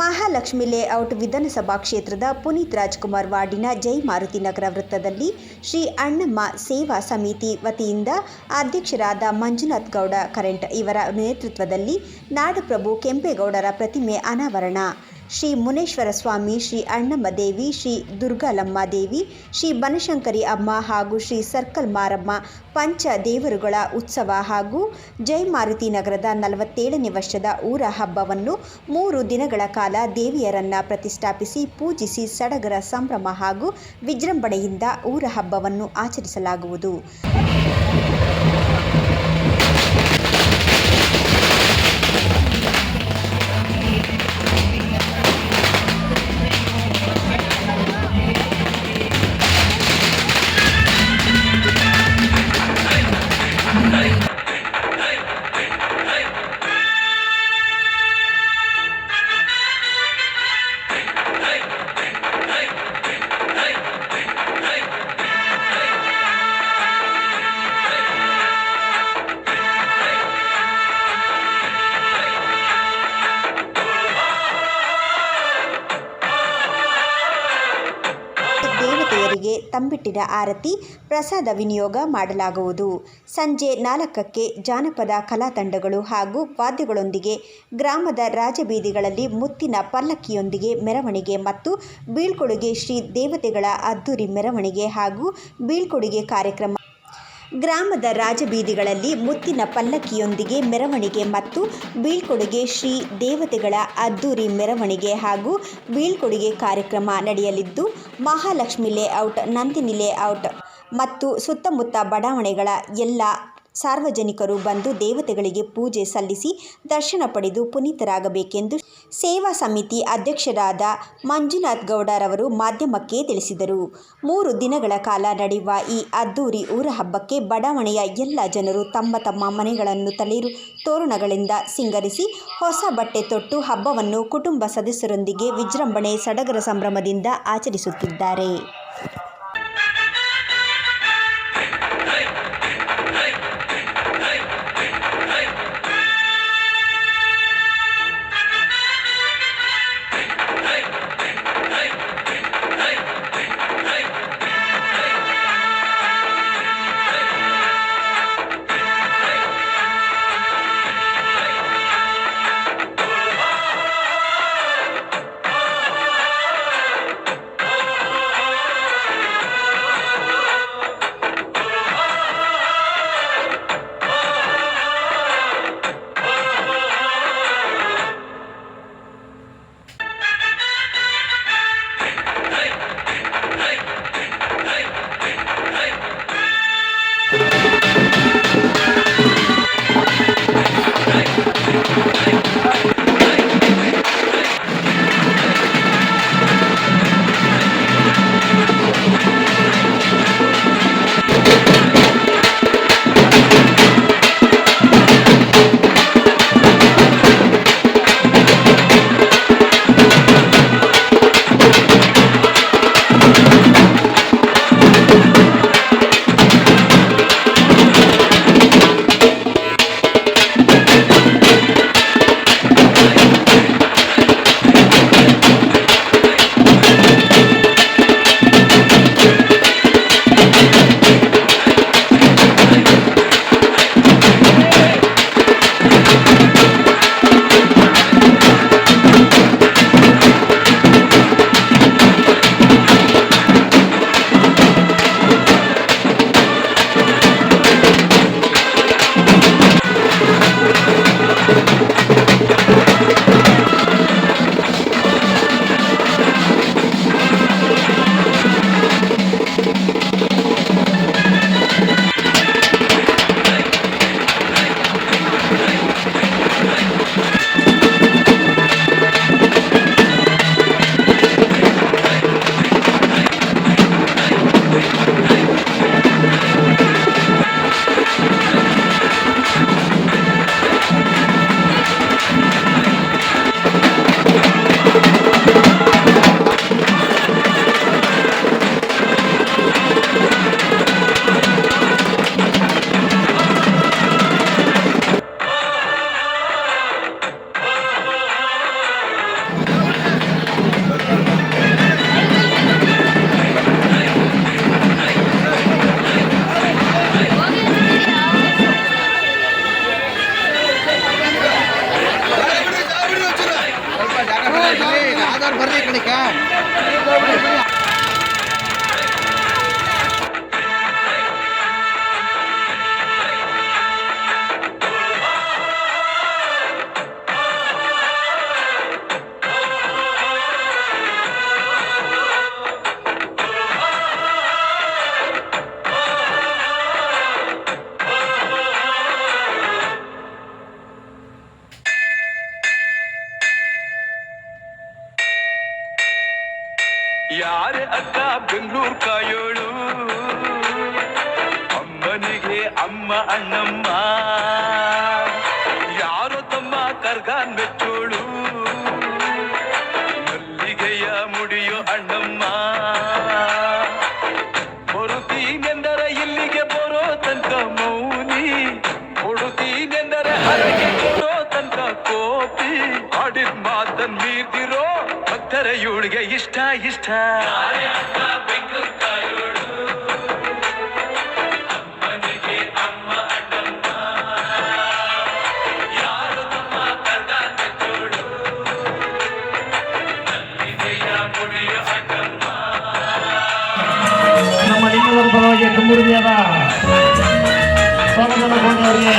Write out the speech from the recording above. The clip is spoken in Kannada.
ಮಹಾಲಕ್ಷ್ಮಿ ಲೇಔಟ್ ವಿಧಾನಸಭಾ ಕ್ಷೇತ್ರದ ಪುನೀತ್ ರಾಜ್ಕುಮಾರ್ ವಾರ್ಡಿನ ಜೈ ಮಾರುತಿ ನಗರ ವೃತ್ತದಲ್ಲಿ ಶ್ರೀ ಅಣ್ಣಮ್ಮ ಸೇವಾ ಸಮಿತಿ ವತಿಯಿಂದ ಅಧ್ಯಕ್ಷರಾದ ಮಂಜುನಾಥ್ ಗೌಡ ಕರೆಂಟ್ ಇವರ ನೇತೃತ್ವದಲ್ಲಿ ನಾಡಪ್ರಭು ಕೆಂಪೇಗೌಡರ ಪ್ರತಿಮೆ ಅನಾವರಣ. ಶ್ರೀ ಮುನೇಶ್ವರ ಸ್ವಾಮಿ, ಶ್ರೀ ಅಣ್ಣಮ್ಮ ದೇವಿ, ಶ್ರೀ ದುರ್ಗಾಲಮ್ಮ ದೇವಿ, ಶ್ರೀ ಬನಶಂಕರಿ ಅಮ್ಮ ಹಾಗೂ ಶ್ರೀ ಸರ್ಕಲ್ ಮಾರಮ್ಮ ಪಂಚ ದೇವರುಗಳ ಉತ್ಸವ ಹಾಗೂ ಜೈ ಮಾರುತಿ ನಗರದ 47ನೇ ವರ್ಷದ ಊರ ಹಬ್ಬವನ್ನು 3 ದಿನಗಳ ಕಾಲ ದೇವಿಯರನ್ನ ಪ್ರತಿಷ್ಠಾಪಿಸಿ ಪೂಜಿಸಿ ಸಡಗರ ಸಂಭ್ರಮ ಹಾಗೂ ವಿಜೃಂಭಣೆಯಿಂದ ಊರ ಹಬ್ಬವನ್ನು ಆಚರಿಸಲಾಗುವುದು. ದೇವತೆಯರಿಗೆ ತಂಬಿಟ್ಟಿನ ಆರತಿ ಪ್ರಸಾದ ವಿನಿಯೋಗ ಮಾಡಲಾಗುವುದು. ಸಂಜೆ 4ಕ್ಕೆ ಜಾನಪದ ಕಲಾ ತಂಡಗಳು ಹಾಗೂ ವಾದ್ಯಗಳೊಂದಿಗೆ ಗ್ರಾಮದ ರಾಜಬೀದಿಗಳಲ್ಲಿ ಮುತ್ತಿನ ಪಲ್ಲಕ್ಕಿಯೊಂದಿಗೆ ಮೆರವಣಿಗೆ ಮತ್ತು ಬೀಳ್ಕೊಡುಗೆ ಶ್ರೀ ದೇವತೆಗಳ ಅದ್ದೂರಿ ಮೆರವಣಿಗೆ ಹಾಗೂ ಬೀಳ್ಕೊಡುಗೆ ಕಾರ್ಯಕ್ರಮ. ಗ್ರಾಮದ ರಾಜಬೀದಿಗಳಲ್ಲಿ ಮುತ್ತಿನ ಪಲ್ಲಕ್ಕಿಯೊಂದಿಗೆ ಮೆರವಣಿಗೆ ಮತ್ತು ಬೀಳ್ಕೊಡುಗೆ ಶ್ರೀ ದೇವತೆಗಳ ಅದ್ದೂರಿ ಮೆರವಣಿಗೆ ಹಾಗೂ ಬೀಳ್ಕೊಡುಗೆ ಕಾರ್ಯಕ್ರಮ ನಡೆಯಲಿದ್ದು, ಮಹಾಲಕ್ಷ್ಮಿ ಲೇಔಟ್, ನಂದಿನಿ ಲೇಔಟ್ ಮತ್ತು ಸುತ್ತಮುತ್ತ ಬಡಾವಣೆಗಳ ಎಲ್ಲ ಸಾರ್ವಜನಿಕರು ಬಂದು ದೇವತೆಗಳಿಗೆ ಪೂಜೆ ಸಲ್ಲಿಸಿ ದರ್ಶನ ಪಡೆದು ಪುನೀತರಾಗಬೇಕೆಂದು ಸೇವಾ ಸಮಿತಿ ಅಧ್ಯಕ್ಷರಾದ ಮಂಜುನಾಥ್ ಗೌಡರವರು ಮಾಧ್ಯಮಕ್ಕೆ ತಿಳಿಸಿದರು. 3 ದಿನಗಳ ಕಾಲ ನಡೆಯುವ ಈ ಅದ್ದೂರಿ ಊರ ಹಬ್ಬಕ್ಕೆ ಬಡಾವಣೆಯ ಎಲ್ಲ ಜನರು ತಮ್ಮ ತಮ್ಮ ಮನೆಗಳನ್ನು ತಳಿರು ತೋರಣಗಳಿಂದ ಸಿಂಗರಿಸಿ ಹೊಸ ಬಟ್ಟೆ ತೊಟ್ಟು ಹಬ್ಬವನ್ನು ಕುಟುಂಬ ಸದಸ್ಯರೊಂದಿಗೆ ವಿಜೃಂಭಣೆ ಸಡಗರ ಸಂಭ್ರಮದಿಂದ ಆಚರಿಸುತ್ತಿದ್ದಾರೆ. ಬೇಕಾದ್ರೆ ಬರ್ರಿ ಈ ಕಡೆಗೆ. ಯಾರೇ ಅಕ್ಕ ಬೆಂಗಳೂರು ಕಾಯೋಳು, ಅಮ್ಮನಿಗೆ ಅಮ್ಮ ಅಣ್ಣಮ್ಮ, ಯಾರೋ ತಮ್ಮ ಕರ್ಗಾನ್ ಮೆಚ್ಚೋಳು, ಮಲ್ಲಿಗೆಯ ಮುಡಿಯೋ ಅಣ್ಣಮ್ಮ. ಬರುತ್ತೀನೆಂದರೆ ಇಲ್ಲಿಗೆ ಬರೋ ತನಕ ಮೌನಿ, ಕೊಡುತ್ತೀನೆಂದರೆ ಹರಗೆ ಕೊಡೋ ತನಕ ಕೋಪಿ, ಆಡಿದ ಮಾತನ್ ಮೀರ್ದಿರೋ ಭಕ್ತರ ಇವಳಿಗೆ ಇಷ್ಟ ಇಷ್ಟ. ಅಮ್ಮನಿಗೆ ಅಮ್ಮ ಅಣ್ಣಮ್ಮ, ಯಾರು ತಮ್ಮ ಕರ್ಗಾನ್ ಮೆಚ್ಚೋಳು, ಮಲ್ಲಿಗೆಯ ಮುಡಿಯೋ ಅಣ್ಣಮ್ಮ. ನಮ್ಮ ನಿಮ್ಮವರ ಪರವಾಗಿ ತುಂಬ ಹೃದಯದ ಸ್ವಾಗತವನ್ನು ಕೋರುವವರಿಗೆ